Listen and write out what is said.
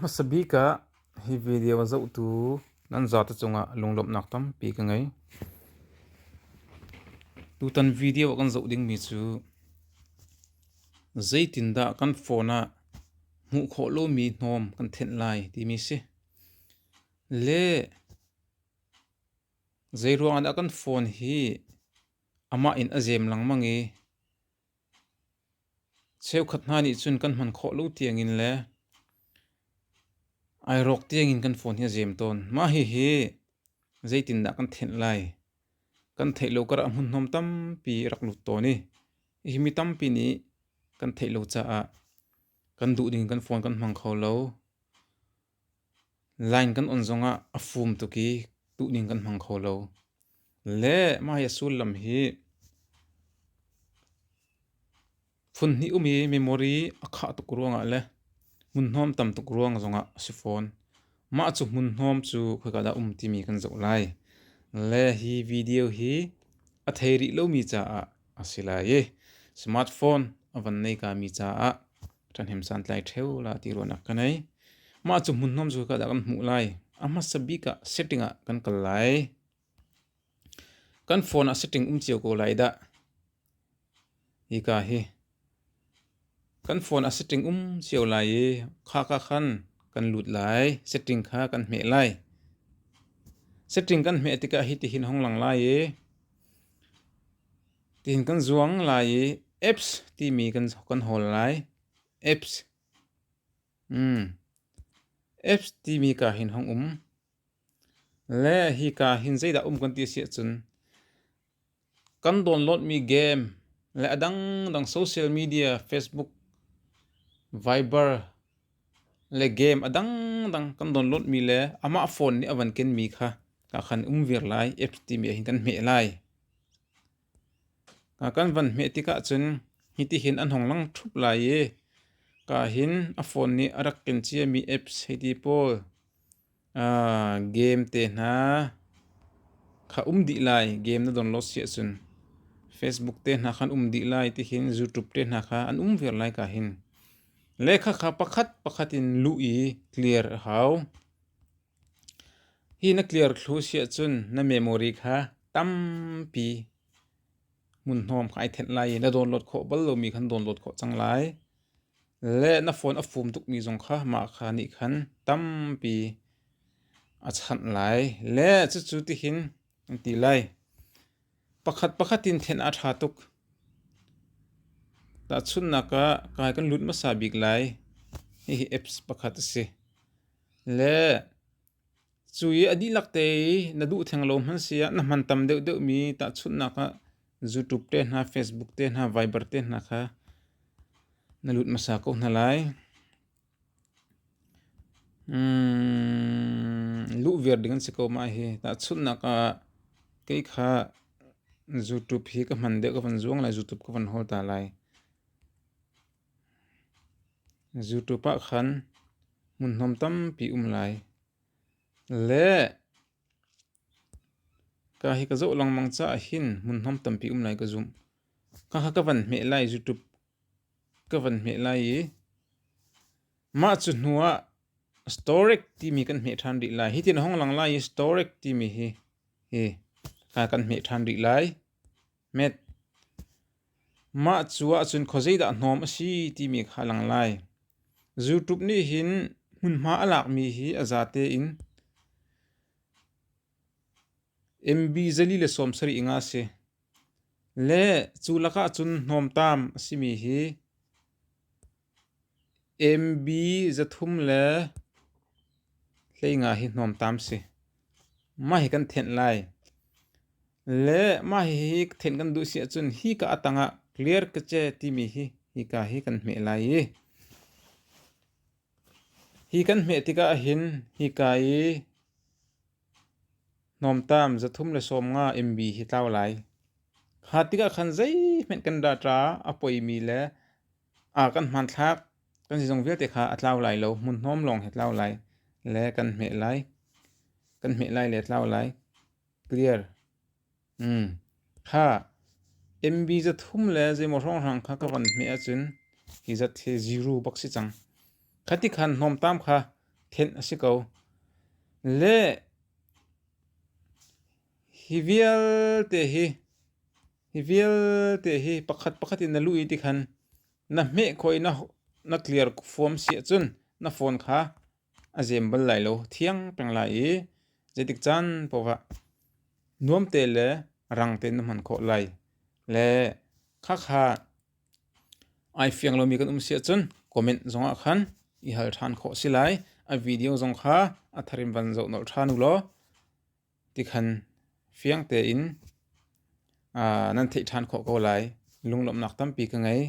Masabi ka hi video zau tu nan za ta chunga lunglop nak tam pi ka ngai tu tan video kan zau ding mi chu zaitin da kan phone a mu kho lo mi hnom kan then lai ti mi se le zairuang da kan phone hi ama in azem lang mangi cheu khat na ni chun kan man kho lo tiang in le ai rok tiang in kan phone hi azem ton ma hi zaitin da kan then lai kan thei lo kar mun hnom tam pi rak lut to ni hi mi tam pi ni kan thei lo cha a kan du ding kan phone kan mang kho lo line kan on zonga a fum tu ki tu ding kan mang kho lo le ma ya sul lam hi phun ni umi memory akha tu kurunga le mun hnom tam tu kurunga zonga si phone ma chu mun hnom chu khoka da ti mi kan zo lai le hi video hi a theiri lo mi cha a asila ye smartphone avan nei ka mi cha a than hem san tlai theu la ti ro na kanai ma chu mun hnom chu ka da kan mu lai ama sabi ka setting a kan kal lai kan phone a setting chiu ko lai da hi ka hi kan phone a setting chiu lai kha khan kan lut lai setting kha kan me lai setting kan me tika hi ti hin hong lang lai tin kan zuang lai apps ti mi kan hol lai apps apps ti mi ka hin hong le hi ka hin zai da kan ti sia chun kan download mi game le adang social media Facebook Viber le game adang kan download mi le ama phone ni avan ken mi kha ka khan vir lai apps ti mi hin kan me lai ka kan van me ti ka chun hi ti hin an hong lang thup lai ka hin a phone ni arak ken chi mi apps hi ti pol game te na kha di lai game na download sia chun Facebook te na khan di lai ti hin YouTube te na kha an vir lai ka hin lekha kha pakhatin lui clear how hi na clear thlu sia chun na memory kha tampi mun hnom khai then lai na download kho bal lo mi khan download kho chang lai le na phone a fum tuk mi jong kha ma kha ni khan tampi a chan lai le chu ti hin ti lai pakhatin then a tha tuk ta chun na ka kai kan lut ma sabik lai hi apps pakhat se le chui adi lakte na du thang lo man sia na man tam de mi ta chun na ka YouTube te na Facebook te na Viber te na kha na lut ma sa ko na lai lu ver ding se ko ma hi ta chun na ka ke kha YouTube hi ka man de ka van zuang lai YouTube ka van hol ta lai YouTube pa khan mun hnom tam pi lai le ka hi ka zo lang mang cha hin mun hnom tam pi lai ka zum ka van me lai YouTube ka van me lai ma chu nuwa storage ti mi kan me than ri lai hi tin hong lang lai storage ti mi hi ka kan me than ri lai met ma chuwa chun khozei da hnom si ti mi kha lang lai YouTube ni hin mun ma alak mi hi azate in MB zali le som sari inga se le chulaka chun hnom tam asimi hi MB zathum le leinga hi hnom tam se ma hi kan then lai le ma hi then kan du sia chun hi ka atanga clear ka che ti mi hi ka hi kan me lai hi kan me tika hin hi kai nom tam zathum le som nga MB hi tlaw lai khatika khan zai men kan da tra apoi mi le kan man thak kan si jong vel te kha atlaw lai lo mun hnom long he tlaw lai le kan me lai le tlaw lai clear kha MB zathum le je mo rong rang kha ka van me a chun hi zat the zero box si chang khati khan hnom tam kha ten asiko le hivial te hi pakhat in na lui ti khan na me khoi na clear form si chun na phone kha azem bal lai lo thiang peng lai e jetik chan powa nuam te le rang te man kho lai le kha ai fiang lo mi kan si chun comment zonga khan I hal than kho silai a video zong kha a tharim van zo no thanu lo ti khan fiang te in nan thei than kho ko lai lunglom nak tam pi ka ngai